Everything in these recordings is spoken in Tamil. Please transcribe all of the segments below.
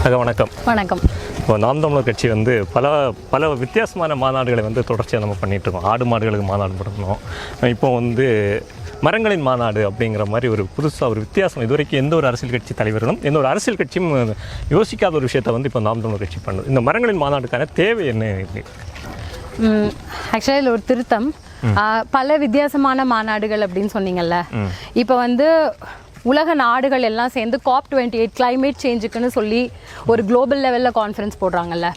வணக்கம். வணக்கம். இப்போ நாம் தமிழர் கட்சி வந்து பல வித்தியாசமான மாநாடுகளை வந்து தொடர்ச்சியாக நம்ம பண்ணிகிட்ருக்கோம். ஆடு மாடுகளுக்கு மாநாடு பண்ணணும், இப்போ வந்து மரங்களின் மாநாடு அப்படிங்கிற மாதிரி ஒரு புதுசாக ஒரு வித்தியாசம் இதுவரைக்கும் எந்த ஒரு அரசியல் கட்சி தலைவர்களும் எந்த ஒரு அரசியல் கட்சியும் யோசிக்காத ஒரு விஷயத்தை வந்து இப்போ நாம் தமிழர் கட்சி பண்ணுது. இந்த மரங்களின் மாநாடுக்கான தேவை என்ன? ஆக்சுவலாக இதில் ஒரு திருத்தம், பல வித்தியாசமான மாநாடுகள் அப்படின்னு சொன்னீங்கல்ல. இப்போ வந்து உலக நாடுகள் எல்லாம் சேர்ந்து COP28 கிளைமேட் சேஞ்சுக்குன்னு சொல்லி ஒரு குளோபல் லெவலில் கான்ஃபரன்ஸ் போடுறாங்கல்ல.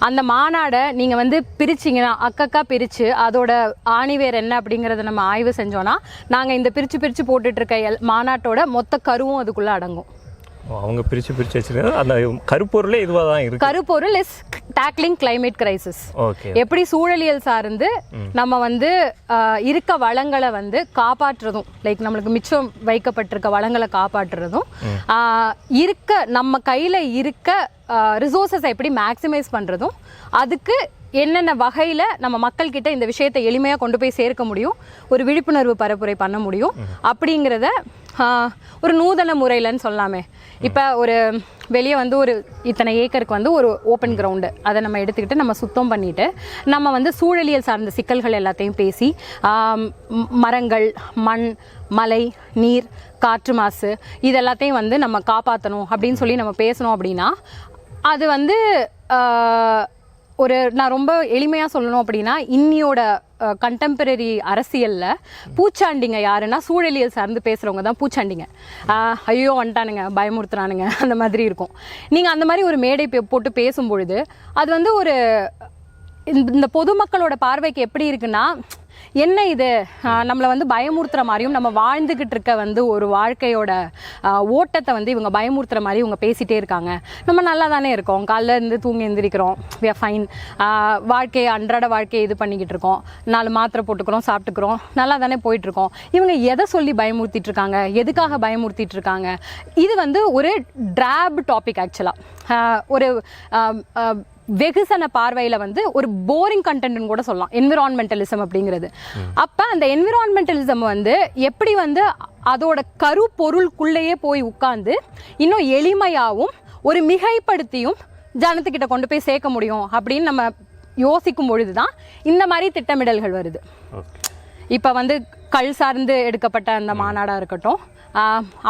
அந்த மாநாடை நீங்கள் வந்து பிரிச்சிங்கன்னா அக்கக்கா பிரித்து அதோட ஆணிவேர் என்ன அப்படிங்கிறத நம்ம ஆய்வு செஞ்சோன்னா நாங்கள் இந்த பிரித்து போட்டுட்டு இருக்க மாநாட்டோட மொத்த கருவும் அதுக்குள்ளே அடங்கும். அவங்க பிரித்து வச்சுருக்காங்க. அந்த கருப்பொருளே இதுவாக தான் இருக்குது. கருப்பொருள் இஸ் டேக்லிங் கிளைமேட் கிரைசிஸ். எப்படி சூழலியல் சார்ந்து நம்ம வந்து இருக்க வளங்களை வந்து காப்பாற்றுறதும், லைக் நம்மளுக்கு மிச்சம் வைக்கப்பட்டிருக்க வளங்களை காப்பாற்றுறதும், இருக்க நம்ம கையில் இருக்க ரிசோர்ஸஸை எப்படி மேக்ஸிமைஸ் பண்ணுறதும், அதுக்கு என்னென்ன வகையில் நம்ம மக்கள்கிட்ட இந்த விஷயத்தை எளிமையாக கொண்டு போய் சேர்க்க முடியும், ஒரு விழிப்புணர்வு பரப்புரை பண்ண முடியும் அப்படிங்கிறத ஒரு நூதன முறையிலன்னு சொல்லாமே. இப்போ ஒரு வெளியே வந்து ஒரு இத்தனை ஏக்கருக்கு வந்து ஒரு ஓப்பன் கிரவுண்டு, அதை நம்ம எடுத்துக்கிட்டு நம்ம சுத்தம் பண்ணிவிட்டு நம்ம வந்து சூழலியல் சார்ந்த சிக்கல்கள் எல்லாத்தையும் பேசி மரங்கள், மண், மலை, நீர், காற்று மாசு இதெல்லாத்தையும் வந்து நம்ம காப்பாற்றணும் அப்படின்னு சொல்லி நம்ம பேசணும் அப்படின்னா அது வந்து நான் ரொம்ப எளிமையாக சொல்லணும் அப்படின்னா இன்னியோட கண்டெம்பரரி அரசியலில் பூச்சாண்டிங்க யாருன்னா சூழலியல் சார்ந்து பேசுகிறவங்க தான் பூச்சாண்டிங்க. ஐயோ வந்துட்டானுங்க, பயமுறுத்துறானுங்க, அந்த மாதிரி இருக்கும். நீங்கள் அந்த மாதிரி ஒரு மேடை போட்டு பேசும்பொழுது அது வந்து ஒரு இந்த பொதுமக்களோட பார்வைக்கு எப்படி இருக்குன்னா, என்ன இது நம்மளை வந்து பயமுறுத்துற மாதிரியும் நம்ம வாழ்ந்துக்கிட்டு இருக்க வந்து ஒரு வாழ்க்கையோட ஓட்டத்தை வந்து இவங்க பயமுறுத்துற மாதிரி இவங்க பேசிகிட்டே இருக்காங்க. நம்ம நல்லா தானே இருக்கோம், காலைல இருந்து தூங்கி எழுந்திரிக்கிறோம், வி ஆர் ஃபைன், வாழ்க்கையை அன்றாட வாழ்க்கையை இது பண்ணிக்கிட்டு இருக்கோம், 4 மாத்திரை போட்டுக்கிறோம், சாப்பிட்டுக்கிறோம், நல்லா தானே போயிட்டுருக்கோம். இவங்க எதை சொல்லி பயமுறுத்திட்டு இருக்காங்க, எதுக்காக பயமுறுத்திட்டு இருக்காங்க? இது வந்து ஒரு டிராப் டாபிக். ஆக்சுவலாக ஒரு வெகுசன பார்வையில் வந்து ஒரு போரிங் கண்டென்ட்னு கூட சொல்லலாம் என்விரான்மெண்டலிசம் அப்படிங்கிறது. அப்போ அந்த என்விரான்மெண்டலிசம் வந்து எப்படி வந்து அதோட கரு பொருளுக்குள்ளேயே போய் உட்கார்ந்து இன்னும் எளிமையாகவும் ஒரு மிகைப்படுத்தியும் ஜனத்துக்கிட்ட கொண்டு போய் சேர்க்க முடியும் அப்படின்னு நம்ம யோசிக்கும் பொழுது தான் இந்த மாதிரி திட்டமிடல்கள் வருது. இப்போ வந்து கல் சார்ந்து எடுக்கப்பட்ட அந்த மாநாடாக இருக்கட்டும்,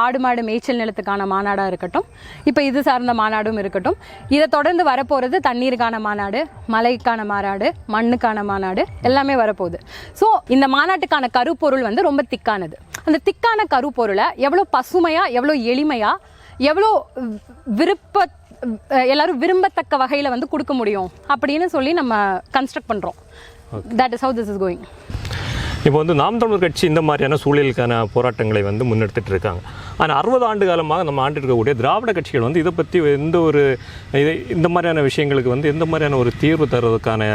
ஆடு மாடு மேய்ச்சல் நிலத்துக்கான மாநாடாக இருக்கட்டும், இப்போ இது சார்ந்த மாநாடும் இருக்கட்டும், இதை தொடர்ந்து வரப்போகிறது தண்ணீருக்கான மாநாடு, மலைக்கான மாநாடு, மண்ணுக்கான மாநாடு எல்லாமே வரப்போகுது. ஸோ இந்த மாநாட்டுக்கான கருப்பொருள் வந்து ரொம்ப திக்கானது. அந்த திக்கான கருப்பொருளை எவ்வளோ பசுமையாக, எவ்வளோ எளிமையாக, எவ்வளோ எல்லாரும் விரும்பத்தக்க வகையில் வந்து கொடுக்க முடியும் அப்படின்னு சொல்லி நம்ம கன்ஸ்ட்ரக்ட் பண்ணுறோம். That is how this is going. இப்போ வந்து நாம் தமிழர் கட்சி இந்த மாதிரியான சூழலுக்கான போராட்டங்களை வந்து முன்னெடுத்துட்டு இருக்காங்க. ஆனால் 60 ஆண்டு காலமாக நம்ம ஆண்டு இருக்கக்கூடிய திராவிட கட்சிகள் வந்து இதை பற்றி இந்த மாதிரியான விஷயங்களுக்கு வந்து எந்த மாதிரியான ஒரு தீர்வு தருவதற்கான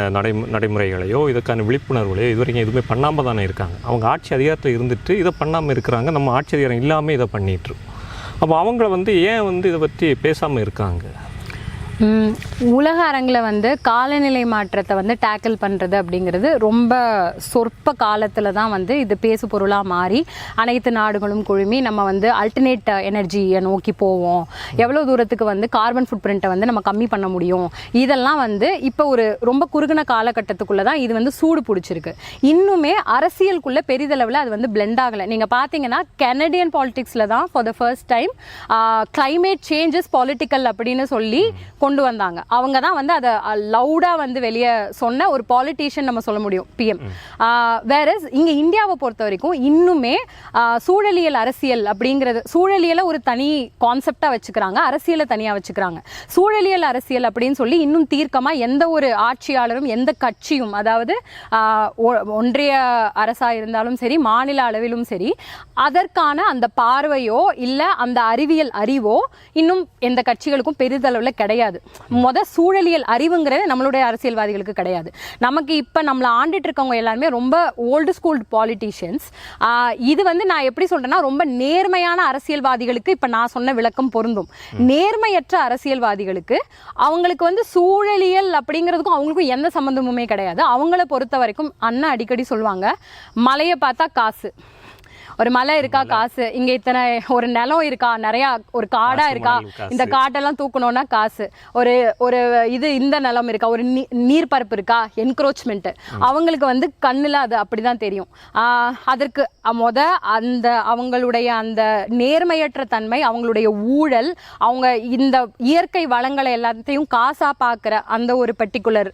நடைமுறைகளையோ இதுக்கான விழிப்புணர்வுகளையோ இதுவரைக்கும் எதுவுமே பண்ணாமல் தானே இருக்காங்க. அவங்க ஆட்சி அதிகாரத்தில் இருந்துட்டு இதை பண்ணாமல் இருக்கிறாங்க, நம்ம ஆட்சி அதிகாரம் இல்லாமல் இதை பண்ணிட்டுருக்கோம். அப்போ அவங்கள வந்து ஏன் வந்து இதை பற்றி பேசாமல் இருக்காங்க? உலக அரங்கில் வந்து காலநிலை மாற்றத்தை வந்து டேக்கிள் பண்ணுறது அப்படிங்கிறது ரொம்ப சொற்ப காலத்தில் தான் வந்து இது பேசு பொருளாக மாறி அனைத்து நாடுகளும் குழுமி நம்ம வந்து அல்டர்னேட் எனர்ஜியை நோக்கி போவோம், எவ்வளோ தூரத்துக்கு வந்து கார்பன் ஃபுட் பிரிண்ட்டை வந்து நம்ம கம்மி பண்ண முடியும், இதெல்லாம் வந்து இப்போ ஒரு ரொம்ப குறுகின காலகட்டத்துக்குள்ளே தான் இது வந்து சூடு பிடிச்சிருக்கு. இன்னுமே அரசியலுக்குள்ளே பெரிதளவில் அது வந்து பிளெண்ட் ஆகலை. நீங்கள் பார்த்தீங்கன்னா கனடியன் பாலிடிக்ஸில் தான் for the first time climate changes political அப்படின்னு சொல்லி கொண்டு வந்தாங்க. அவங்க தான் வந்து அதை லவுடாக வந்து வெளியே சொன்ன ஒரு பாலிட்டிஷியன் நம்ம சொல்ல முடியும், பிஎம். வேறஸ் இங்கே இந்தியாவை பொறுத்த வரைக்கும் இன்னுமே சூழலியல் அரசியல் அப்படிங்கிறது, சூழலியலை ஒரு தனி கான்செப்டாக வச்சுக்கிறாங்க, அரசியலை தனியாக வச்சுக்கிறாங்க. சூழலியல் அரசியல் அப்படின்னு சொல்லி இன்னும் தீர்க்கமாக எந்த ஒரு ஆட்சியாளரும் எந்த கட்சியும், அதாவது ஒன்றிய அரசாக இருந்தாலும் சரி மாநில அளவிலும் சரி, அதற்கான அந்த பார்வையோ இல்லை அந்த அறிவியல் அறிவோ இன்னும் எந்த கட்சிகளுக்கும் பெரிதளவில் கிடையாது. சூழலியல் அறிவுங்கிறது நம்மளுடைய அரசியல்வாதிகளுக்கு கிடையாது. நமக்கு இப்போ நம்மளை ஆண்டுட்டு இருக்கவங்க எல்லாருமே ரொம்ப ஓல்டு ஸ்கூல் பாலிட்டிஷியன்ஸ். இது வந்து நான் எப்படி சொல்றேன்னா, ரொம்ப நேர்மையான அரசியல்வாதிகளுக்கு இப்போ நான் சொன்ன விளக்கம் பொருந்தும். நேர்மையற்ற அரசியல்வாதிகளுக்கு அவங்களுக்கு வந்து சூழலியல் அப்படிங்கிறதுக்கும் அவங்களுக்கும் எந்த சம்பந்தமுமே கிடையாது. அவங்கள பொறுத்த வரைக்கும் அண்ணா அடிக்கடி சொல்லுவாங்க, மலையை பார்த்தா காசு, ஒரு மலை இருக்கா காசு, இங்க இத்தனை ஒரு நிலம் இருக்கா, நிறைய ஒரு காடா இருக்கா, இந்த காட்டெல்லாம் தூக்கணும்னா காசு, ஒரு ஒரு இது இந்த நிலம் இருக்கா, ஒரு நீர்பரப்பு இருக்கா, என்க்ரோச்மெண்ட். அவங்களுக்கு வந்து கண்ணுல அது அப்படிதான் தெரியும். அதற்கு அந்த அவங்களுடைய அந்த நேர்மையற்ற தன்மை, அவங்களுடைய ஊழல், அவங்க இந்த இயற்கை வளங்களை எல்லாத்தையும் காசா பார்க்குற அந்த ஒரு பர்டிகுலர்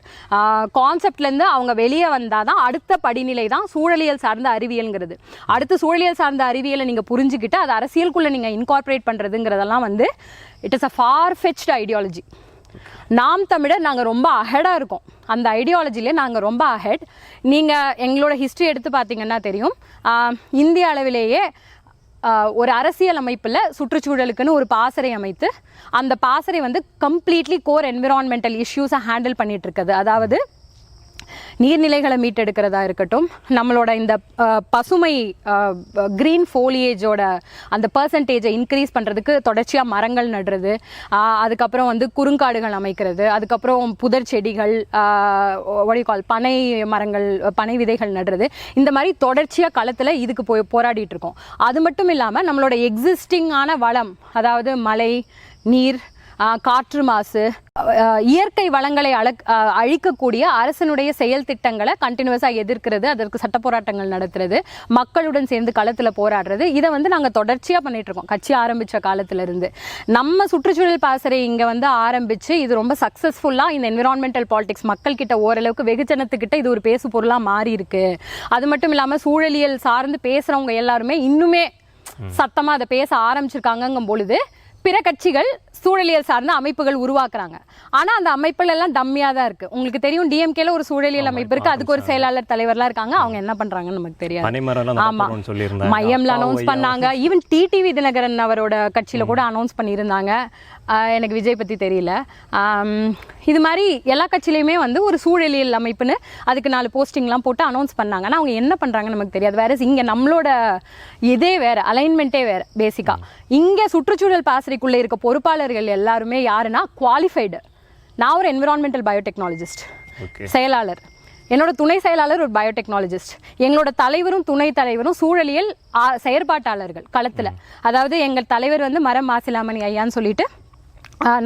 கான்செப்ட்ல இருந்து அவங்க வெளியே வந்தாதான் அடுத்த படிநிலை தான் சூழலியல் சார்ந்த அறிவியல்ங்கிறது. அடுத்து சூழலியல் சார்ந்த அறிவியலை நீங்க புரிஞ்சுக்கிட்டு அது அரசியலுக்குள்ள நீங்க இன்கார்பரேட் பண்றதுங்கிறதெல்லாம் வந்து it is a for fetched ideology. நாம் தமிழர் நாங்கள் ரொம்ப அஹெடாக இருக்கோம், அந்த ஐடியாலஜிலே நாங்கள் ரொம்ப அஹெட். நீங்கள் எங்களோட ஹிஸ்ட்ரி எடுத்து பார்த்தீங்கன்னா தெரியும், இந்திய அளவிலேயே ஒரு அரசியல் அமைப்பில் சுற்றுச்சூழலுக்குன்னு ஒரு பாசறை அமைத்து அந்த பாசறை வந்து கம்ப்ளீட்லி கோர் என்விரான்மெண்டல் இஷ்யூஸை ஹேண்டில் பண்ணிட்டு இருக்குது. அதாவது நீர்நிலைகளை மீட்டெடுக்கிறதா இருக்கட்டும், நம்மளோட இந்த பசுமை கிரீன் ஃபோலியேஜோட அந்த பர்சன்டேஜை இன்க்ரீஸ் பண்ணுறதுக்கு தொடர்ச்சியாக மரங்கள் நடுறது, அதுக்கப்புறம் வந்து குறுங்காடுகள் அமைக்கிறது, அதுக்கப்புறம் புதர் செடிகள், பனை மரங்கள், பனை விதைகள் நடுறது, இந்த மாதிரி தொடர்ச்சியாக களத்தில் இதுக்கு போராடிட்டு இருக்கோம். அது மட்டும் இல்லாமல் நம்மளோட எக்ஸிஸ்டிங்கான வளம், அதாவது மழை, நீர், காற்று மாசு, இயற்கை வளங்களை அழிக்கக்கூடிய அரசனுடைய செயல் திட்டங்களை கண்டினியூஸாக எதிர்க்கிறது, அதற்கு சட்ட போராட்டங்கள் நடத்துறது, மக்களுடன் சேர்ந்து களத்தில் போராடுறது, இதை வந்து நாங்கள் தொடர்ச்சியாக பண்ணிட்டு இருக்கோம் கட்சி ஆரம்பித்த காலத்திலிருந்து. நம்ம சுற்றுச்சூழல் பாசறை இங்கே வந்து ஆரம்பித்து இது ரொம்ப சக்ஸஸ்ஃபுல்லாக இந்த என்விரான்மெண்டல் பாலிடிக்ஸ் மக்கள்கிட்ட ஓரளவுக்கு வெகுஜனத்துக்கிட்ட இது ஒரு பேசு பொருளாக மாறி இருக்கு. அது மட்டும் இல்லாமல் சூழலியல் சார்ந்து பேசுகிறவங்க எல்லாருமே இன்னுமே சத்தமாக அதை பேச ஆரம்பிச்சிருக்காங்கங்கும் பொழுது பிற கட்சிகள் சூழலியல் சார்ந்த அமைப்புகள் உருவாக்குறாங்க. ஆனால் அந்த அமைப்புகள் எல்லாம் டம்மியாக தான் இருக்குது. உங்களுக்கு தெரியும், டிஎம்கேல ஒரு சூழலியல் அமைப்பு இருக்குது, அதுக்கு ஒரு செயலாளர் தலைவர்லாம் இருக்காங்க. அவங்க என்ன பண்ணுறாங்கன்னு நமக்கு தெரியாது. ஆமாம், மையம்ல அனௌன்ஸ் பண்ணாங்க. ஈவன் டிடிவி தினகரன் அவரோட கட்சியில் கூட அனௌன்ஸ் பண்ணியிருந்தாங்க. எனக்கு விஜய் பற்றி தெரியல. இது மாதிரி எல்லா கட்சியிலையுமே வந்து ஒரு சூழலியல் அமைப்புன்னு அதுக்கு 4 போஸ்டிங்லாம் போட்டு அனௌன்ஸ் பண்ணாங்க. ஆனால் அவங்க என்ன பண்ணுறாங்கன்னு நமக்கு தெரியாது. வேற இங்கே நம்மளோட இதே வேறு, அலைன்மெண்ட்டே வேறு. பேசிக்காக இங்கே சுற்றுச்சூழல் பாசறைக்குள்ளே இருக்க பொறுப்பாளர்கள் எல்லாருமே யாருன்னா குவாலிஃபைடு. நான் ஒரு என்விரான்மெண்டல் பயோடெக்னாலஜிஸ்ட் செயலாளர், என்னோட துணை செயலாளர் ஒரு பயோடெக்னாலஜிஸ்ட், எங்களோட தலைவரும் துணை தலைவரும் சூழலியல் செயற்பாட்டாளர்கள் களத்தில். அதாவது எங்கள் தலைவர் வந்து மரம் மாசிலாமணி ஐயான்னு சொல்லிட்டு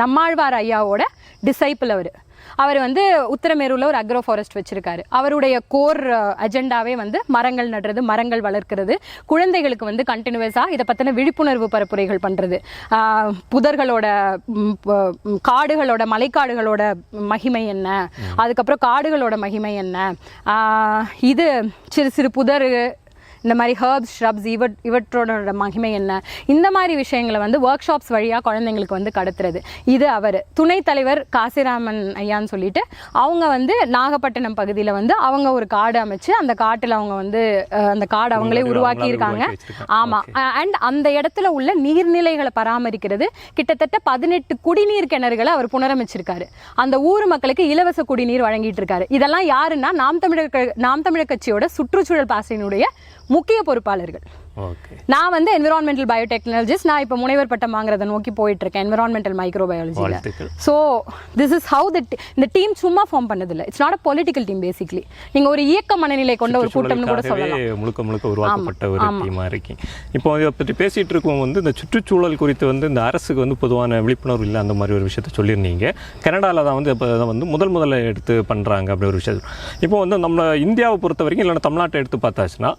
நம்மாழ்வார் ஐயாவோட டிசைப்பிள். அவர் வந்து உத்தரமேரூரில் ஒரு அக்ரோ ஃபாரஸ்ட் வச்சுருக்காரு. அவருடைய கோர் அஜெண்டாவே வந்து மரங்கள் நடுறது, மரங்கள் வளர்க்கிறது, குழந்தைகளுக்கு வந்து கண்டினியூஸாக இதை பற்றின விழிப்புணர்வு பரப்புரைகள் பண்ணுறது, புதர்களோட, காடுகளோட, மலைக்காடுகளோட மகிமை என்ன, அதுக்கப்புறம் காடுகளோட மகிமை என்ன, இது சிறு சிறு புதர், இந்த மாதிரி ஹர்ப்ஸ், ஷ்ரப்ஸ், இவற்றோட மகிமை என்ன, இந்த மாதிரி விஷயங்களை வந்து ஒர்க் ஷாப்ஸ் வழியாக குழந்தைங்களுக்கு வந்து கடத்துறது. இது அவர் துணைத் தலைவர் காசிராமன் ஐயான்னு சொல்லிட்டு அவங்க வந்து நாகப்பட்டினம் பகுதியில் வந்து அவங்க ஒரு காடு அமைச்சு அந்த காட்டில் அவங்க வந்து அந்த காடு அவங்களே உருவாக்கியிருக்காங்க. ஆமாம். அண்ட் அந்த இடத்துல உள்ள நீர்நிலைகளை பராமரிக்கிறது, கிட்டத்தட்ட 18 குடிநீர் கிணறுகளை அவர் புனரமைச்சிருக்காரு. அந்த ஊர் மக்களுக்கு இலவச குடிநீர் வழங்கிட்டு இருக்காரு. இதெல்லாம் யாருன்னா நாம் தமிழர் கட்சியோட சுற்றுச்சூழல் பாசறையினுடைய முக்கிய பொறுப்பாளர்கள். நான் வந்து என்விரான்மெண்டல் பயோடெக்னாலஜிஸ்ட். நான் இப்போ முனைவர் பட்டம் வாங்குறதை நோக்கி போயிட்டு இருக்கேன் என்விரான்மெண்டல் மைக்ரோபயாலஜியில். ஸோ திஸ் இஸ் ஹவு இந்த டீம் சும்மா ஃபார்ம் பண்ணதில்லை. It's not a political team. Basically நீங்கள் ஒரு இயக்க மனநிலை கொண்ட ஒரு கூட்டம்னு கூட சொல்லலாம். முழுக்க உருவாக்கப்பட்ட ஒரு டீமாக இருக்கீங்க. இப்போ இதை பற்றி பேசிகிட்டு இருக்கோம் வந்து இந்த சுற்றுச்சூழல் குறித்து வந்து இந்த அரசுக்கு வந்து பொதுவான விழிப்புணர்வு இல்லை, அந்த மாதிரி ஒரு விஷயத்த சொல்லியிருந்தீங்க. கனடாவில் தான் வந்து இப்போ வந்து முதல்ல எடுத்து பண்ணுறாங்க அப்படி ஒரு விஷயம். இப்போ வந்து நம்ம இந்தியாவை பொறுத்த வரைக்கும் இல்லைன்னா தமிழ்நாட்டை எடுத்து பார்த்தாச்சுன்னா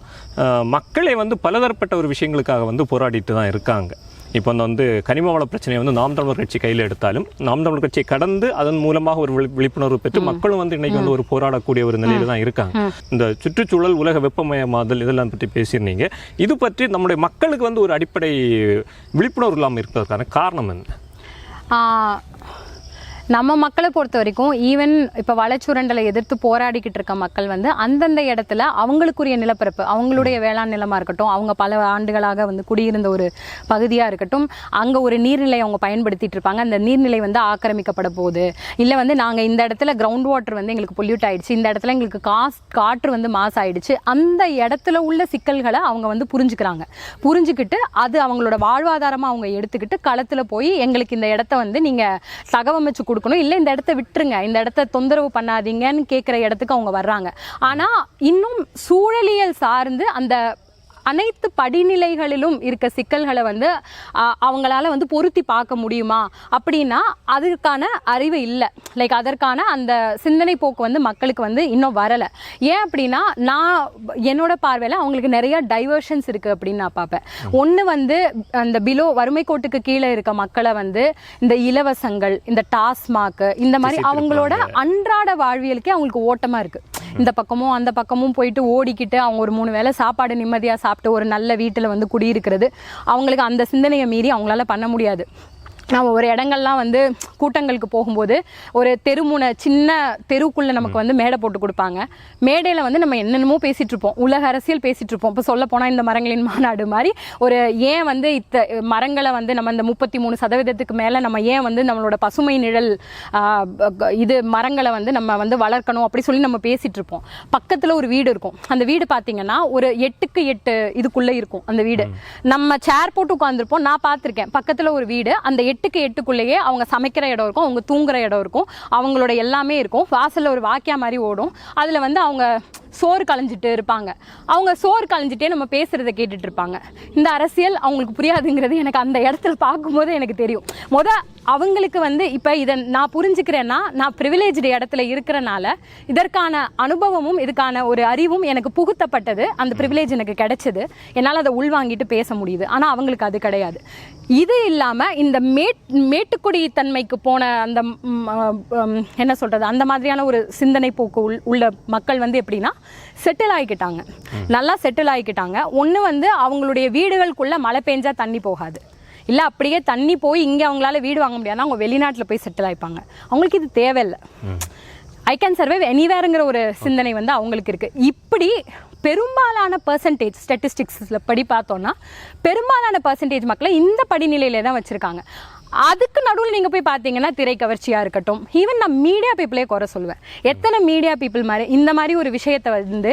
மக்களை வந்து பலதரப்பட்ட ஒரு விஷயங்களுக்காக வந்து போராடிட்டு தான் இருக்காங்க. இப்போ வந்து கனிம வள பிரச்சனையை வந்து நாம் தமிழர் கட்சி கையில் எடுத்தாலும் நாம் தமிழர் கட்சியை கடந்து அதன் மூலமாக ஒரு விழிப்புணர்வு பெற்று மக்களும் வந்து இன்னைக்கு வந்து ஒரு போராடக்கூடிய ஒரு நிலையில தான் இருக்காங்க. இந்த சுற்றுச்சூழல், உலக வெப்பமயமாதல் இதெல்லாம் பற்றி பேசியிருந்தீங்க. இது பற்றி நம்முடைய மக்களுக்கு வந்து ஒரு அடிப்படை விழிப்புணர்வு இல்லாமல் இருப்பதற்கான காரணம் என்ன? நம்ம மக்களை பொறுத்த வரைக்கும் ஈவன் இப்போ வளச்சுரண்டலை எதிர்த்து போராடிக்கிட்டு இருக்க மக்கள் வந்து அந்தந்த இடத்துல அவங்களுக்குரிய நிலப்பரப்பு, அவங்களுடைய வேளாண் நிலமாக இருக்கட்டும், அவங்க பல ஆண்டுகளாக வந்து குடியிருந்த ஒரு பகுதியாக இருக்கட்டும், அங்கே ஒரு நீர்நிலை அவங்க பயன்படுத்திட்டு இருப்பாங்க. அந்த நீர்நிலை வந்து ஆக்கிரமிக்கப்பட போகுது, இல்லை வந்து நாங்கள் இந்த இடத்துல கிரவுண்ட் வாட்டர் வந்து எங்களுக்கு பொல்யூட் ஆகிடுச்சு, இந்த இடத்துல எங்களுக்கு காற்று வந்து மாசாயிடுச்சு, அந்த இடத்துல உள்ள சிக்கல்களை அவங்க வந்து புரிஞ்சுக்கிட்டு அது அவங்களோட வாழ்வாதாரமாக அவங்க எடுத்துக்கிட்டு களத்தில் போய் எங்களுக்கு இந்த இடத்த வந்து நீங்கள் தகவமைச்சு கொடுக்கணும், இல்லை இந்த இடத்த விட்டுருங்க, இந்த இடத்த தொந்தரவு பண்ணாதீங்கன்னு கேட்குற இடத்துக்கு அவங்க வர்றாங்க. ஆனால் இன்னும் சூழலியல் சார்ந்து அனைத்து படிநிலைகளிலும் இருக்க சிக்கல்களை வந்து அவங்களால வந்து பொருத்தி பார்க்க முடியுமா அப்படின்னா அதற்கான அறிவு இல்லை. லைக் அதற்கான அந்த சிந்தனை போக்கு வந்து மக்களுக்கு வந்து இன்னும் வரலை. ஏன் அப்படின்னா நான் என்னோட பார்வையில் அவங்களுக்கு நிறைய டைவர்ஷன்ஸ் இருக்குது அப்படின்னு நான் பார்ப்பேன். ஒன்று வந்து அந்த பிலோ வறுமை கோட்டுக்கு கீழே இருக்க மக்களை வந்து இந்த இலவசங்கள், இந்த டாஸ்மாக், இந்த மாதிரி அவங்களோட அன்றாட வாழ்வியலுக்கே அவங்களுக்கு ஓட்டமாக இருக்குது. இந்த பக்கமும் அந்த பக்கமும் போயிட்டு ஓடிக்கிட்டு அவங்க ஒரு 3 வேளை சாப்பாடு நிம்மதியாக சாப்பிட்டு ஒரு நல்ல வீட்டில் வந்து குடியிருக்கிறது அவங்களுக்கு அந்த சிந்தனையை மீறி அவங்களால பண்ண முடியாது. நம்ம ஒரு இடங்கள்லாம் வந்து கூட்டங்களுக்கு போகும்போது ஒரு சின்ன தெருவுக்குள்ளே நமக்கு வந்து மேடை போட்டு கொடுப்பாங்க. மேடையில் வந்து நம்ம என்னென்னமோ பேசிகிட்டு இருப்போம், உலக அரசியல் பேசிகிட்டு இருப்போம். இப்போ சொல்ல போனால் இந்த மரங்களின் மாநாடு மாதிரி ஏன் வந்து மரங்களை வந்து நம்ம இந்த 33% மேலே நம்ம ஏன் வந்து நம்மளோட பசுமை நிழல் மரங்களை வந்து நம்ம வந்து வளர்க்கணும் அப்படி சொல்லி நம்ம பேசிகிட்டு இருப்போம். பக்கத்தில் ஒரு வீடு இருக்கும். அந்த வீடு பார்த்தீங்கன்னா ஒரு 8க்கு 8 இதுக்குள்ளே இருக்கும். அந்த வீடு நம்ம சேர் போட்டு உட்காந்துருப்போம். நான் பார்த்துருக்கேன். பக்கத்தில் ஒரு வீடு, அந்த 8க்கு 8க்குள்ளேயே அவங்க சமைக்கிற இடம் இருக்கும், அவங்க தூங்குற இடம் இருக்கும், அவங்களோட எல்லாமே இருக்கும். வாசலில் ஒரு வாக்கியா மாதிரி ஓடும். அதில் வந்து அவங்க சோறு களைஞ்சிட்டு இருப்பாங்க. அவங்க சோறு களைஞ்சிட்டே நம்ம பேசுகிறத கேட்டுட்டு இருப்பாங்க. இந்த அரசியல் அவங்களுக்கு புரியாதுங்கிறது எனக்கு அந்த இடத்துல பார்க்கும்போது எனக்கு தெரியும். அவங்களுக்கு வந்து இப்போ இதை நான் புரிஞ்சுக்கிறேன்னா நான் ப்ரிவிலேஜ்டு இடத்துல இருக்கிறனால இதற்கான அனுபவமும் இதுக்கான ஒரு அறிவும் எனக்கு புகுத்தப்பட்டது. அந்த ப்ரிவிலேஜ் எனக்கு கிடைச்சது. என்னால் அதை உள்வாங்கிட்டு பேச முடியுது. ஆனால் அவங்களுக்கு அது கிடையாது. இது இல்லாமல் இந்த மேட்டுக்குடி தன்மைக்கு போன அந்த என்ன சொல்கிறது, அந்த மாதிரியான ஒரு சிந்தனை போக்கு உள்ள மக்கள் வந்து எப்படின்னா செட்டில் ஆகிக்கிட்டாங்க, நல்லா செட்டில் ஆகிக்கிட்டாங்க. ஒன்று வந்து அவங்களுடைய வீடுகளுக்குள்ளே மழை பெஞ்சா தண்ணி போகாது, இல்லை அப்படியே தண்ணி போய் இங்கே அவங்களால வீடு வாங்க முடியாதுன்னா அவங்க வெளிநாட்டில் போய் செட்டில் ஆகிப்பாங்க. அவங்களுக்கு இது தேவையில்லை. ஐ கேன் சர்வைவ் எனிவேருங்கிற ஒரு சிந்தனை வந்து அவங்களுக்கு இருக்குது. இப்படி பெரும்பாலான பர்சன்டேஜ் ஸ்டாட்டிஸ்டிக்ஸில் படி பார்த்தோன்னா பெரும்பாலான பர்சன்டேஜ் மக்களை இந்த படிநிலையில தான் வச்சுருக்காங்க. அதுக்கு நடுவில் நீங்கள் போய் பார்த்தீங்கன்னா திரை கவர்ச்சியாக இருக்கட்டும், ஈவன் நான் மீடியா பீப்புளே குறை சொல்லுவேன். எத்தனை மீடியா பீப்புள் மாதிரி இந்த மாதிரி ஒரு விஷயத்தை வந்து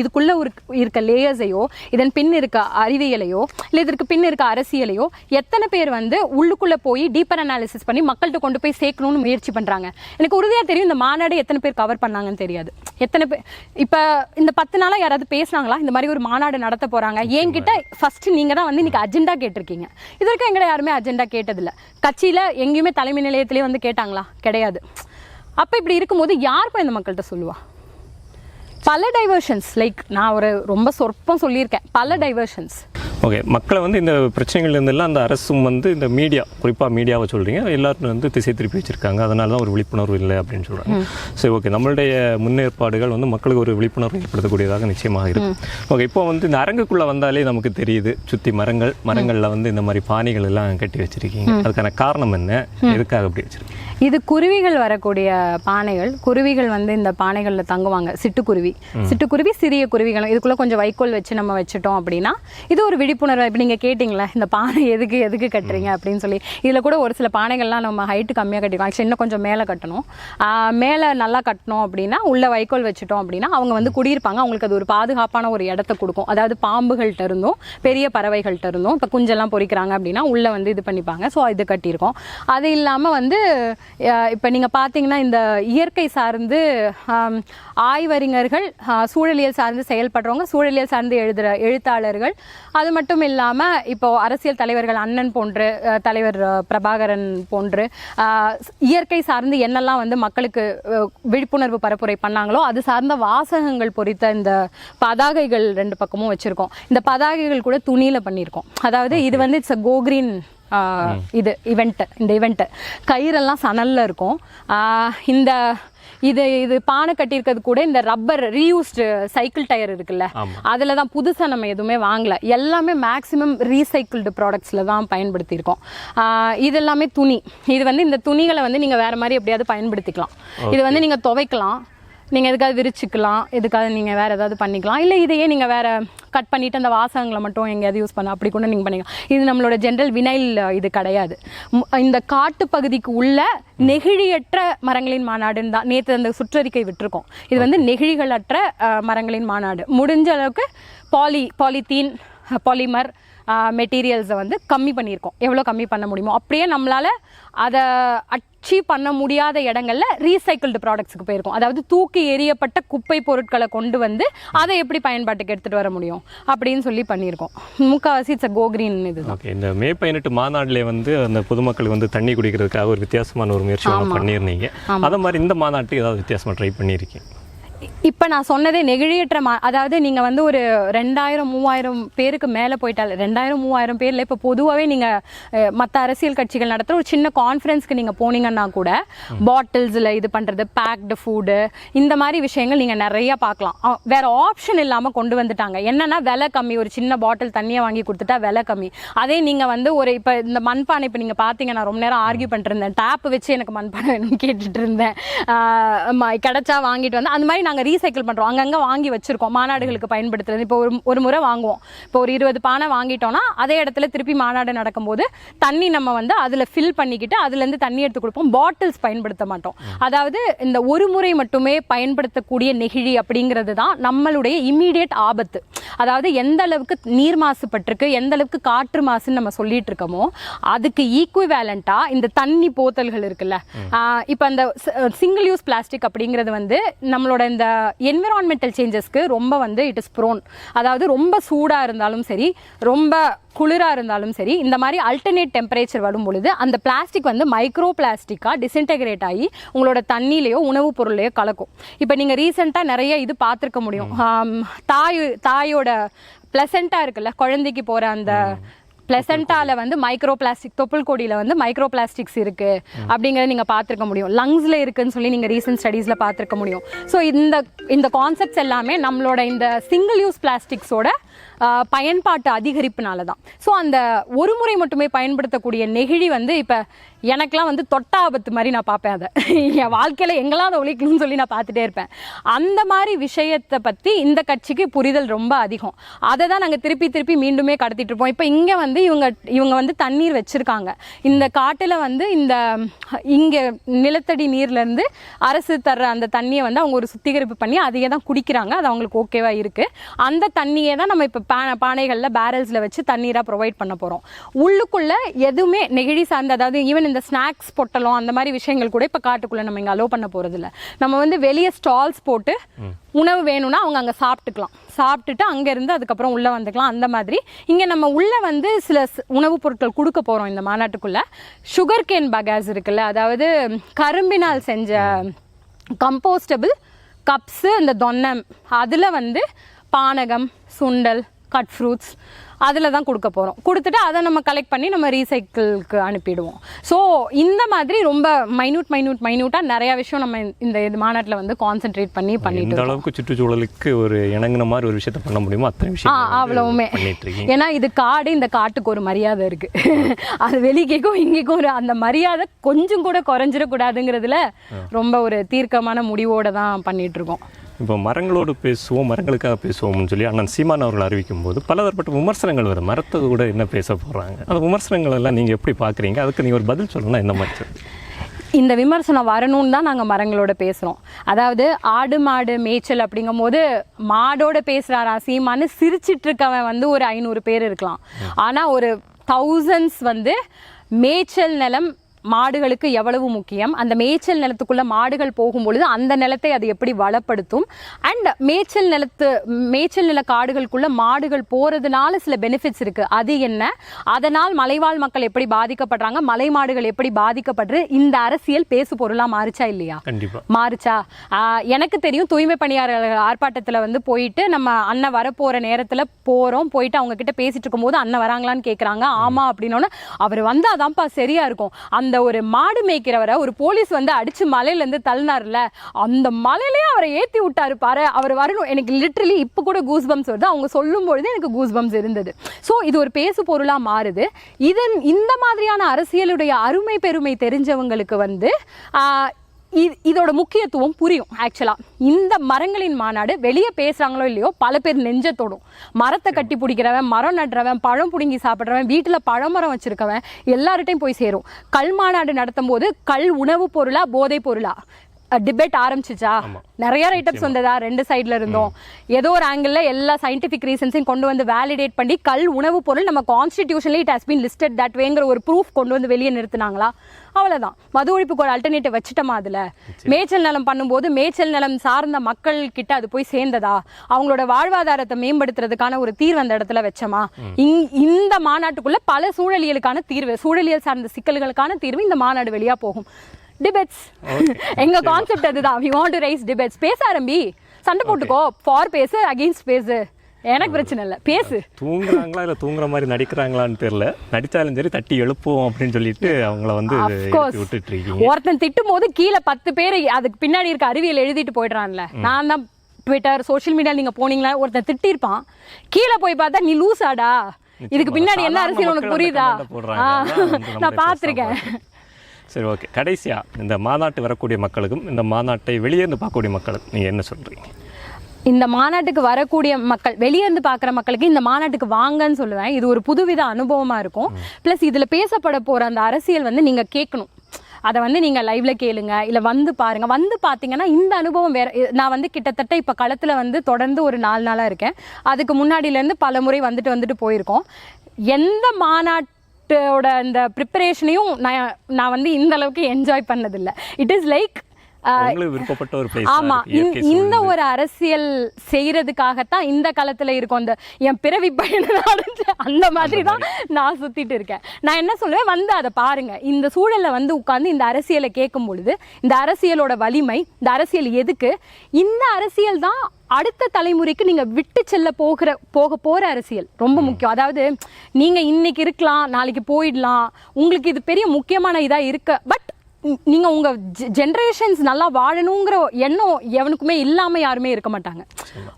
இதுக்குள்ளே இருக்க லேயர்ஸையோ, இதன் பின் இருக்க அறிவியலையோ, இல்லை இதற்கு பின் இருக்க அரசியலையோ எத்தனை பேர் வந்து உள்ளுக்குள்ளே போய் டீப்பர் அனாலிசிஸ் பண்ணி மக்கள்கிட்ட கொண்டு போய் சேர்க்கணும்னு முயற்சி பண்ணுறாங்க. எனக்கு உறுதியாக தெரியும் இந்த மாநாடு எத்தனை பேர் கவர் பண்ணாங்கன்னு தெரியாது. எத்தனை பேர் இப்போ இந்த 10 நாளாக யாராவது பேசுனாங்களா இந்த மாதிரி ஒரு மாநாடு நடத்த போகிறாங்க? என்கிட்ட ஃபஸ்ட்டு நீங்கள் தான் வந்து இன்றைக்கி அஜெண்டா கேட்டிருக்கீங்க. இது வரைக்கும் எங்களை யாருமே அஜெண்டா கேட்டதில்லை. கட்சியில் எங்கேயுமே தலைமை நிலையத்திலே வந்து கேட்டாங்களா? கிடையாது. அப்போ இப்படி இருக்கும்போது யார் போய் இந்த மக்கள்கிட்ட சொல்லுவா? பல டைவர்ஷன்ஸ், லைக் நான் ரொம்ப சொற்பம் சொல்லியிருக்கேன், பல டைவர்ஷன்ஸ். ஓகே, மக்களை வந்து இந்த பிரச்சனைகள்லேருந்தெல்லாம் அந்த அரசும் வந்து இந்த மீடியா, குறிப்பாக மீடியாவை சொல்கிறீங்க, எல்லாரும் வந்து திசை திருப்பி வச்சுருக்காங்க. அதனால தான் ஒரு விழிப்புணர்வு இல்லை அப்படின்னு சொல்கிறாங்க. சரி, ஓகே, நம்மளுடைய முன்னேற்பாடுகள் வந்து மக்களுக்கு ஒரு விழிப்புணர்வு ஏற்படுத்தக்கூடியதாக நிச்சயமாக இருக்குது. ஓகே, இப்போ வந்து இந்த அரங்குக்குள்ளே வந்தாலே நமக்கு தெரியுது, சுற்றி மரங்களில் வந்து இந்த மாதிரி பானைகள் எல்லாம் கட்டி வச்சுருக்கீங்க. அதுக்கான காரணம் என்ன? எதுக்காக அப்படி வச்சுருக்கீங்க? இது குருவிகள் வரக்கூடிய பானைகள். குருவிகள் வந்து இந்த பானைகளில் தங்குவாங்க. சிட்டுக்குருவி, சிறிய குருவிகளும் இதுக்குள்ளே கொஞ்சம் வைக்கோல் வச்சு நம்ம வச்சுட்டோம் அப்படின்னா இது ஒரு விழிப்புணர்வு. இப்போ நீங்கள் கேட்டிங்களே இந்த பானை எதுக்கு கட்டுறீங்க அப்படின்னு சொல்லி, இதில் கூட ஒரு சில பானைகள்லாம் நம்ம ஹைட்டு கம்மியாக கட்டிக்கலாம். ஆக்சுவலி இன்னும் கொஞ்சம் மேலே கட்டணும். மேலே நல்லா கட்டணும் அப்படின்னா உள்ளே வைக்கோல் வச்சுட்டோம் அப்படின்னா அவங்க வந்து குடியிருப்பாங்க. அவங்களுக்கு அது ஒரு பாதுகாப்பான ஒரு இடத்த கொடுக்கும். அதாவது பாம்புகள்கிட்ட இருந்தும் பெரிய பறவைகள்கிட்ட இருந்தும் இப்போ குஞ்செல்லாம் பொறிக்கிறாங்க அப்படின்னா உள்ளே வந்து இது பண்ணிப்பாங்க. ஸோ இது கட்டியிருக்கோம். அது இல்லாமல் வந்து இப்போ நீங்கள் பார்த்தீங்கன்னா இந்த இயற்கை சார்ந்து ஆய்வறிஞர்கள், சூழலியல் சார்ந்து செயல்படுறவங்க, சூழலியல் சார்ந்து எழுத்தாளர்கள், அது மட்டும் இல்லாமல் இப்போ அரசியல் தலைவர்கள் அண்ணன் போன்று, தலைவர் பிரபாகரன் போன்று இயற்கை சார்ந்து என்னெல்லாம் வந்து மக்களுக்கு விழிப்புணர்வு பரப்புரை பண்ணாங்களோ அது சார்ந்த வாசகங்கள் பொறித்த இந்த பதாகைகள் 2 பக்கமும் வச்சுருக்கோம். இந்த பதாகைகள் கூட துணியில் பண்ணியிருக்கோம். அதாவது இது வந்து இட்ஸ் அ கோ கிரீன் இந்த இவெண்ட்டு கயிறெல்லாம் சணல்ல இருக்கும். இது பானை கட்டியிருக்கிறது கூட இந்த ரப்பர் ரீயூஸ்டு சைக்கிள் டயர் இருக்குல்ல, அதில் தான். புதுசாக நம்ம எதுவுமே வாங்கலை, எல்லாமே மேக்ஸிமம் ரீசைக்கிள்டு ப்ராடக்ட்ஸில் தான் பயன்படுத்தியிருக்கோம். இது எல்லாமே துணி. இது வந்து இந்த துணிகளை வந்து நீங்கள் வேறு மாதிரி எப்படியாவது பயன்படுத்திக்கலாம். இது வந்து நீங்கள் துவைக்கலாம், நீங்கள் எதுக்காவது விரிச்சிக்கலாம், எதுக்காவது நீங்கள் வேறு ஏதாவது பண்ணிக்கலாம். இல்லை இதையே நீங்கள் வேறு கட் பண்ணிவிட்டு அந்த வாசகங்களை மட்டும் எங்கேயாவது யூஸ் பண்ண அப்படி கூட நீங்கள் பண்ணிக்கலாம். இது நம்மளோட ஜென்ரல் வினைல் இது கிடையாது. இந்த காட்டு பகுதிக்கு உள்ள நெகிழியற்ற மரங்களின் மாநாடுன்னு தான் நேற்று அந்த சுற்றறிக்கை விட்டுருக்கோம். இது வந்து நெகிழிகளற்ற மரங்களின் மாநாடு. முடிஞ்ச அளவுக்கு பாலித்தீன், பாலிமர் மெட்டீரியல்ஸை வந்து கம்மி பண்ணியிருக்கோம். எவ்வளோ கம்மி பண்ண முடியுமோ அப்படியே நம்மளால் அதை அச்சீவ் பண்ண முடியாத இடங்கள்ல ரீசைக்கிள்டு ப்ராடக்ட்ஸ்க்கு போயிருக்கும். அதாவது தூக்கி எறியப்பட்ட குப்பை பொருட்களை கொண்டு வந்து அதை எப்படி பயன்பாட்டுக்கு எடுத்துட்டு வர முடியும் அப்படின்னு சொல்லி பண்ணியிருக்கோம். முக்கால்வாசி இட்ஸ் கோ கிரீன் இது. ஓகே, இந்த மே 18 மாநாட்டிலே வந்து அந்த பொதுமக்கள் வந்து தண்ணி குடிக்கிறதுக்காக ஒரு வித்தியாசமான ஒரு முயற்சி பண்ணியிருந்தீங்க. அதே மாதிரி இந்த மாநாட்டுக்கு ஏதாவது வித்தியாசமாக ட்ரை பண்ணியிருக்கீங்க? இப்போ நான் சொன்னதே நெகிழியற்ற அதாவது நீங்கள் வந்து ஒரு 2000-3000 பேருக்கு மேலே போயிட்டால் 2000-3000 பேரில் இப்போ பொதுவாகவே நீங்கள் மற்ற அரசியல் கட்சிகள் நடத்துகிற ஒரு சின்ன கான்ஃபரன்ஸ்க்கு நீங்கள் போனீங்கன்னா கூட பாட்டில்ஸில் இது பண்ணுறது, பேக்டு ஃபுட்டு, இந்த மாதிரி விஷயங்கள் நீங்கள் நிறையா பார்க்கலாம். வேறு ஆப்ஷன் இல்லாமல் கொண்டு வந்துட்டாங்க. என்னென்னா விலை கம்மி, ஒரு சின்ன பாட்டில் தண்ணியை வாங்கி கொடுத்துட்டா விலை கம்மி. அதே நீங்கள் வந்து ஒரு இப்போ இந்த மண்பானை இப்போ நீங்கள் பார்த்தீங்க, நான் ரொம்ப நேரம் ஆர்கியூ பண்ணிட்டு இருந்தேன், டேப் வச்சு எனக்கு மண்பானை வேணும்னு கேட்டுட்டு இருந்தேன். கிடைச்சா வாங்கிட்டு வந்து அந்த மாதிரி நாங்கள் ரீசைக்கிள் பண்ணுறோம். அங்கங்கே வாங்கி வச்சுருக்கோம் மாநாடுகளுக்கு பயன்படுத்துறது. இப்போ ஒரு முறை வாங்குவோம், இப்போ ஒரு 20 பானை வாங்கிட்டோம்னா அதே இடத்துல திருப்பி மாநாடு நடக்கும்போது தண்ணி நம்ம வந்து அதில் ஃபில் பண்ணிக்கிட்டு அதுலேருந்து தண்ணி எடுத்து கொடுப்போம். பாட்டில்ஸ் பயன்படுத்த மாட்டோம். அதாவது இந்த ஒரு முறை மட்டுமே பயன்படுத்தக்கூடிய நெகிழி அப்படிங்கிறது தான் நம்மளுடைய இம்மீடியட் ஆபத்து. அதாவது எந்த அளவுக்கு நீர் மாசுபட்டிருக்கு, எந்த அளவுக்கு காற்று மாசுன்னு நம்ம சொல்லிட்டு இருக்கோமோ அதுக்கு ஈக்குவேலண்டா இந்த தண்ணி போத்தல்கள் இருக்குல்ல. இப்போ அந்த சிங்கிள் யூஸ் பிளாஸ்டிக் அப்படிங்கிறது வந்து நம்மளோட இந்த என்விரான்மெண்டல் சேஞ்சஸ்க்கு ரொம்ப வந்து இட் இஸ் ப்ரோன். அதாவது ரொம்ப சூடாக இருந்தாலும் சரி, ரொம்ப குளிராக இருந்தாலும் சரி, இந்த மாதிரி அல்டர்னேட் டெம்பரேச்சர் வரும் பொழுது அந்த பிளாஸ்டிக் வந்து மைக்ரோ பிளாஸ்டிக்காக டிஸ்இன்டெகிரேட் ஆகி உங்களோட தண்ணியிலையோ உணவுப் பொருளையோ கலக்கும். இப்போ நீங்கள் ரீசெண்டாக நிறைய இது பார்த்துருக்க முடியும். தாயோட பிளசண்டா இருக்குல்ல, குழந்தைக்கு போகிற அந்த பிளசண்டால வந்து மைக்ரோ பிளாஸ்டிக், தொப்புள் கொடியில் வந்து மைக்ரோ பிளாஸ்டிக்ஸ் இருக்கு அப்படிங்கிறத நீங்கள் பார்த்துருக்க முடியும். லங்ஸில் இருக்குன்னு சொல்லி நீங்கள் ரீசன்ட் ஸ்டடீஸில் பார்த்துருக்க முடியும். ஸோ இந்த கான்செப்ட்ஸ் எல்லாமே நம்மளோட இந்த சிங்கிள் யூஸ் பிளாஸ்டிக்ஸோட பயன்பாட்டு அதிகரிப்புனால தான். ஸோ அந்த ஒரு முறை மட்டுமே பயன்படுத்தக்கூடிய நெகிழி வந்து இப்போ எனக்கெலாம் வந்து தொட்ட ஆபத்து மாதிரி நான் பார்ப்பேன். அதை என் வாழ்க்கையில் எங்கெல்லாம் அதை ஒழிக்கணும்னு சொல்லி நான் பார்த்துட்டே இருப்பேன். அந்த மாதிரி விஷயத்தை பற்றி இந்த கட்சிக்கு புரிதல் ரொம்ப அதிகம். அதை தான் நாங்கள் திருப்பி மீண்டுமே கடத்திட்டு இருப்போம். இப்போ இங்கே வந்து இவங்க வந்து தண்ணீர் வச்சுருக்காங்க. இந்த காட்டில் வந்து இங்கே நிலத்தடி நீர்லேருந்து அரசு தர்ற அந்த தண்ணியை வந்து அவங்க ஒரு சுத்திகரிப்பு பண்ணி அதையே தான் குடிக்கிறாங்க. அது அவங்களுக்கு ஓகேவாக இருக்குது. அந்த தண்ணியை தான் நம்ம இப்போ பானைகளில் பேரல்ஸில் வச்சு தண்ணீராக ப்ரொவைட் பண்ண போகிறோம். உள்ளுக்குள்ளே எதுவுமே நெகிழி சார்ந்த, அதாவது ஈவன் இந்த ஸ்நாக்ஸ் பொட்டலம் அந்த மாதிரி விஷயங்கள் கூட இப்போ காட்டுக்குள்ளே நம்ம இங்கே அலோவ் பண்ண போகிறதில்ல. நம்ம வந்து வெளியே ஸ்டால்ஸ் போட்டு உணவு வேணும்னா அவங்க அங்கே சாப்பிட்டுட்டு அங்கேருந்து அதுக்கப்புறம் உள்ளே வந்துக்கலாம். அந்த மாதிரி இங்கே நம்ம உள்ளே வந்து சில உணவுப் பொருட்கள் கொடுக்க போகிறோம் இந்த மாநாட்டுக்குள்ளே. சுகர் கேன் பகாஸ் இருக்குல்ல, அதாவது கரும்பினால் செஞ்ச கம்போஸ்டபிள் கப்ஸு, இந்த தொன்னம், அதில் வந்து பானகம், சுண்டல், கட் ஃப்ரூட்ஸ் அதில் தான் கொடுக்க போகிறோம். கொடுத்துட்டு அதை நம்ம கலெக்ட் பண்ணி நம்ம ரீசைக்கிளுக்கு அனுப்பிடுவோம். ஸோ இந்த மாதிரி ரொம்ப மைன்யூட்டாக நிறையா விஷயம் நம்ம இந்த மாநாட்டில் வந்து கான்சென்ட்ரேட் பண்ணிட்டு இந்த அளவுக்கு சுற்றுச்சூழலுக்கு ஒரு இணங்கின மாதிரி ஒரு விஷயத்தை பண்ண முடியுமோ அத்தனை விஷயம் அவ்வளவுமே. ஏன்னா இது காடு, இந்த காட்டுக்கு ஒரு மரியாதை இருக்குது. அது வெளிக்கேக்கும் இங்கேக்கும் ஒரு அந்த மரியாதை கொஞ்சம் கூட குறைஞ்சிடக்கூடாதுங்கிறதுல ரொம்ப ஒரு தீர்க்கமான முடிவோடு தான் பண்ணிகிட்ருக்கோம். இப்போ மரங்களோடு பேசுவோம், மரங்களுக்காக பேசுவோம்னு சொல்லி அண்ணன் சீமான் அவர்கள் அறிவிக்கும் போது பலதரப்பட்ட விமர்சனங்கள் வரும். மரத்தை கூட என்ன பேச போகிறாங்க, அந்த விமர்சனங்கள் எல்லாம் நீங்கள் எப்படி பார்க்குறீங்க? அதுக்கு நீங்கள் ஒரு பதில் சொல்லணும்னா என்ன மாதிரி? இந்த விமர்சனம் வரணும்னு தான் நாங்கள் மரங்களோட பேசுகிறோம். அதாவது ஆடு மாடு மேய்ச்சல் அப்படிங்கும் போது மாடோட பேசுகிறாரா சீமான்னு சிரிச்சிட்டு இருக்கவன் வந்து ஒரு 500 பேர் இருக்கலாம். ஆனால் ஒரு thousands வந்து மேய்ச்சல் நிலம் மாடுகளுக்கு எவ்வளவு முக்கியம், அந்த மேய்ச்சல் நிலத்துக்குள்ள மாடுகள் போகும்பொழுது அந்த நிலத்தை அது எப்படி வளப்படுத்தும், அண்ட் மேய்ச்சல் நில காடுகளுக்குள்ள மாடுகள் போறதுனால சில பெனிஃபிட்ஸ் இருக்கு, அது என்ன, அதனால் மலைவாழ் மக்கள் எப்படி பாதிக்கப்படுறாங்க, மலை மாடுகள் எப்படி பாதிக்கப்படுறது, இந்த அரசியல் பேசு பொருளா மாறுச்சா இல்லையா? கண்டிப்பா மாறுச்சா. எனக்கு தெரியும், தூய்மை பணியாளர்கள் ஆர்ப்பாட்டத்தில் வந்து போயிட்டு நம்ம அண்ணன் வரப்போற நேரத்தில் போயிட்டு அவங்க கிட்ட பேசிட்டு இருக்கும் போது அண்ணன் வராங்களான்னு கேட்குறாங்க. ஆமா அப்படின்னோன்னு அவர் வந்து அதான்ப்பா சரியா இருக்கும். அந்த ஒரு மாடு மேய்க்கிறவரை ஒரு போலீஸ் வந்து அடிச்சு மலையில இருந்து தள்ளினார்ல, அந்த மலையிலேயே அவரை ஏத்தி விட்டாரு பாரு, அவர் வரணும். எனக்கு லிட்டரலி இப்ப கூட கூஸ் பம்ஸ் வருது, அவங்க சொல்லும் பொழுது எனக்கு கூஸ் பம்ஸ் இருந்தது. ஸோ இது ஒரு பேசு பொருளா மாறுது. இந்த மாதிரியான அரசியலுடைய அருமை பெருமை தெரிஞ்சவங்களுக்கு வந்து இதோட முக்கியத்துவம் புரியும். ஆக்சுவலாக இந்த மரங்களின் மாநாடு வெளியே பேசுகிறாங்களோ இல்லையோ பல பேர் நெஞ்சத்தோடும். மரத்தை கட்டி பிடிக்கிறவன், மரம் நடுறவன், பழம் பிடுங்கி சாப்பிட்றவன், வீட்டில் பழமரம் வச்சுருக்கவன் எல்லார்ட்டையும் போய் சேரும். கல் மாநாடு நடத்தும் போது கல் உணவு பொருளா போதை பொருளா டிபேட் ஆரம்பிச்சிச்சா, நிறைய ரைட்டப்ஸ் வந்ததா, ரெண்டு சைட்ல இருந்தோம். ஏதோ ஒரு ஆங்கிள் எல்லா சயின்டிபிக் ரீசன்ஸையும் கொண்டு வந்து வேலிடேட் பண்ணி கல் உணவு பொருள் நம்ம கான்ஸ்டிடியூஷன்ல it has been listed that வேங்கிற ஒரு ப்ரூஃப் கொண்டு வந்து வெளியே நிறுத்தினாங்களா? அவ்வளவுதான். மது ஒழிப்புக்கு ஒரு அல்டர்னேட்டிவ் வச்சுட்டோமா? அதுல மேய்ச்சல் நிலம் பண்ணும்போது மேய்ச்சல் நிலம் சார்ந்த மக்கள் கிட்ட அது போய் சேர்ந்ததா? அவங்களோட வாழ்வாதாரத்தை மேம்படுத்துறதுக்கான ஒரு தீர்வு அந்த இடத்துல வச்சோமா? இந்த மாநாட்டுக்குள்ள பல சூழலியலுக்கான தீர்வு, சூழலியல் சார்ந்த சிக்கல்களுக்கான தீர்வு இந்த மாநாடு வழியா போகும். டிபேட்ஸ் எங்க கான்செப்ட் அதுதான். we want to raise debates. பேச ஆரம்பி, சண்டை போட்டுக்கோ, ஃபார் பேசு, அகைன்ஸ்ட் பேசு, எனக்கு பிரச்சனை இல்லை, பேசு. தூங்குறாங்களா இல்லை தூங்குற மாதிரி நடிக்கிறாங்களான்னு தெரியல, நடித்தாலும் சரி தட்டி எழுப்புவோம் அப்படின்னு சொல்லிட்டு அவங்கள வந்து விட்டுட்டு இருக்கீங்க. ஒருத்தன் திட்டும் போது கீழே 10 பேர் அதுக்கு பின்னாடி இருக்க அறிவியல் எழுதிட்டு போயிடுறான்ல. நான் தான் ட்விட்டர் சோஷியல் மீடியா நீங்க போனீங்களா, ஒருத்தன் திட்டிருப்பான், கீழே போய் பார்த்தா நீ லூசாடா, இதுக்கு பின்னாடி என்ன அரசியல் உனக்கு புரியுதா? நான் பார்த்துருக்கேன். சரி, ஓகே. கடைசியாக இந்த மாநாட்டு வரக்கூடிய மக்களுக்கும் இந்த மாநாட்டை வெளியேந்து பார்க்கக்கூடிய மக்களுக்கு நீங்கள் என்ன சொல்கிறீங்க? இந்த மாநாட்டுக்கு வரக்கூடிய மக்கள், வெளியேந்து பார்க்குற மக்களுக்கு இந்த மாநாட்டுக்கு வாங்கன்னு சொல்லுவேன். இது ஒரு புதுவித அனுபவமாக இருக்கும். ப்ளஸ் இதில் பேசப்பட போகிற அந்த அரசியல் வந்து நீங்கள் கேட்கணும். அதை வந்து நீங்கள் லைவ்ல கேளுங்க, இல்லை வந்து பாருங்கள். வந்து பார்த்தீங்கன்னா இந்த அனுபவம் வேறு. நான் வந்து கிட்டத்தட்ட இப்போ களத்தில் வந்து தொடர்ந்து ஒரு 4 நாளாக இருக்கேன். அதுக்கு முன்னாடியிலேருந்து பல முறை வந்துட்டு போயிருக்கோம். எந்த மாநாட்டோட இந்த ப்ரிப்பரேஷனையும் நான் வந்து இந்த அளவுக்கு என்ஜாய் பண்ணதில்லை. இட் இஸ் லைக் விருப்பப்பட்ட ஒரு பிளேஸ். ஆமா, இந்த ஒரு அரசியல் செய்யறதுக்காகத்தான் இந்த காலத்துல இருக்கும். இந்த என் பிறவி பயணம் அந்த மாதிரி தான் நான் சுத்திட்டு இருக்கேன். நான் என்ன சொல்லுவேன், வந்து அதை பாருங்க. இந்த சூழல்ல வந்து உட்கார்ந்து இந்த அரசியலை கேட்கும் பொழுது இந்த அரசியலோட வலிமை, இந்த அரசியல் எதுக்கு, இந்த அரசியல் தான் அடுத்த தலைமுறைக்கு நீங்க விட்டு செல்ல போக போற அரசியல் ரொம்ப முக்கியம். அதாவது நீங்க இன்னைக்கு இருக்கலாம், நாளைக்கு போயிடலாம், உங்களுக்கு இது பெரிய முக்கியமான இதா இருக்கு. பட் நீங்க உங்க ஜெனரேஷன்ஸ் நல்லா வாழணுங்கிற எண்ணம் எவனுக்குமே இல்லாம யாருமே இருக்க மாட்டாங்க.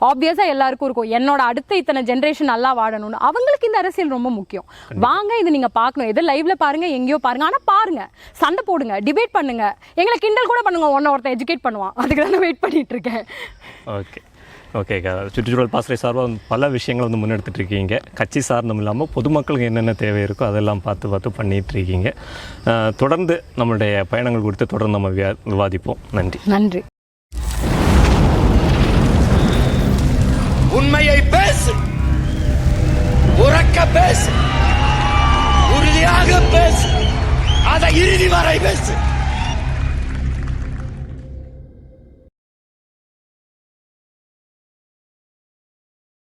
ஆப்வியஸா எல்லாருக்கும் இருக்கும், என்னோட அடுத்த இத்தனை ஜெனரேஷன் நல்லா வாழணும்னு. அவங்களுக்கு இந்த அரசியல் ரொம்ப முக்கியம். வாங்க, இது நீங்க பார்க்கணும். எது லைவ்ல பாருங்க, எங்கேயோ பாருங்க, ஆனா பாருங்க, சண்டை போடுங்க, டிபேட் பண்ணுங்க, எங்களை கிண்டல் கூட பண்ணுங்க. ஒருத்தன் எஜுகேட் பண்ணுவான், அதுக்கு தான் வெயிட் பண்ணிட்டு இருக்கேன். ஓகே, ஓகேக்கா. சுற்றுச்சூழல் பாசறை சார்பாக பல விஷயங்களை வந்து முன்னெடுத்துட்டு இருக்கீங்க. கட்சி சார்ந்தும் இல்லாமல் பொதுமக்களுக்கு என்னென்ன தேவை இருக்கோ அதெல்லாம் பார்த்து பண்ணிட்டு இருக்கீங்க. தொடர்ந்து நம்மளுடைய பயணங்கள் குறித்து தொடர்ந்து நம்ம விவாதிப்போம். நன்றி. நன்றி. உண்மையை பேசு, உறக்க பேசு, உறுதியாக பேசு, அதை இறுதி வரை பேசு.